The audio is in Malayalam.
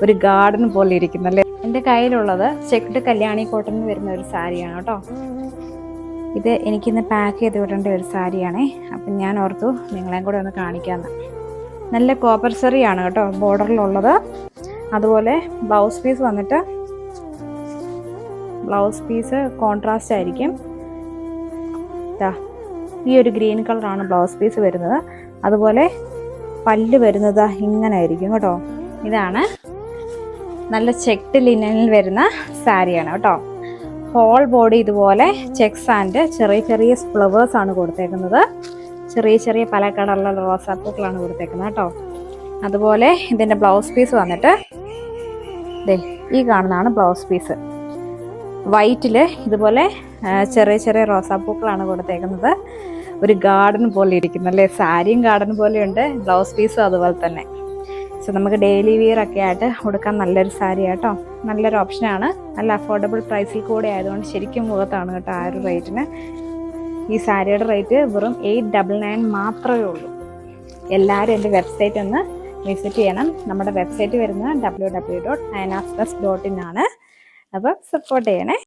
ഒരു ഗാർഡൻ പോലെ ഇരിക്കുന്നല്ലേ. എൻ്റെ കയ്യിലുള്ളത് ചെക്ക്ഡ് കല്യാണി കോട്ടൺ വരുന്ന ഒരു സാരിയാണ് കേട്ടോ. ഇത് എനിക്കിന്ന് പാക്ക് ചെയ്ത് വിടേണ്ട ഒരു സാരിയാണേ. അപ്പം ഞാൻ ഓർത്തു നിങ്ങളെയും കൂടെ ഒന്ന് കാണിക്കാമെന്ന്. നല്ല കോപ്പർ സെറിയാണ് കേട്ടോ ബോർഡറിലുള്ളത്. അതുപോലെ ബ്ലൗസ് പീസ് വന്നിട്ട് കോൺട്രാസ്റ്റ് ആയിരിക്കും. ഈ ഒരു ഗ്രീൻ കളറാണ് ബ്ലൗസ് പീസ് വരുന്നത്. അതുപോലെ പല്ല് വരുന്നത് ഇങ്ങനെ ആയിരിക്കും കേട്ടോ. ഇതാണ് നല്ല ചെക്ക്ഡ് ലിനനിൽ വരുന്ന സാരിയാണ് കേട്ടോ. ഹോൾ ബോഡി ഇതുപോലെ ചെക്സ് ആൻഡ് ചെറിയ ചെറിയ ഫ്ലവേഴ്സ് ആണ് കൊടുത്തേക്കുന്നത്. ചെറിയ ചെറിയ പല കളറിലുള്ള റോസാപ്പൂക്കളാണ് കൊടുത്തേക്കുന്നത് കേട്ടോ. അതുപോലെ ഇതിൻ്റെ ബ്ലൗസ് പീസ് വന്നിട്ട് ഈ കാണുന്നതാണ് ബ്ലൗസ് പീസ്. വൈറ്റിൽ ഇതുപോലെ ചെറിയ ചെറിയ റോസാപ്പൂക്കളാണ് കൊടുത്തേക്കുന്നത്. ഒരു ഗാർഡൻ പോലെ ഇരിക്കുന്നല്ലേ. സാരിയും ഗാർഡൻ പോലെയുണ്ട്, ബ്ലൗസ് പീസും അതുപോലെ തന്നെ. സോ നമുക്ക് ഡെയിലി വിയർ ഒക്കെ ആയിട്ട് കൊടുക്കാൻ നല്ലൊരു സാരി കേട്ടോ. നല്ലൊരു ഓപ്ഷനാണ്. നല്ല അഫോർഡബിൾ പ്രൈസിൽ കൂടെ ആയതുകൊണ്ട് ശരിക്കും മുഖത്താണ് കേട്ടോ ആ ഒരു റേറ്റിന്. ഈ സാരിയുടെ റേറ്റ് വെറും 899 മാത്രമേ ഉള്ളൂ. എല്ലാവരും എൻ്റെ വെബ്സൈറ്റ് ഒന്ന് വിസിറ്റ് ചെയ്യണം. നമ്മുടെ വെബ്സൈറ്റ് വരുന്നത് www.nayanasdress.in ആണ്. അപ്പോൾ സപ്പോർട്ട് ചെയ്യണേ.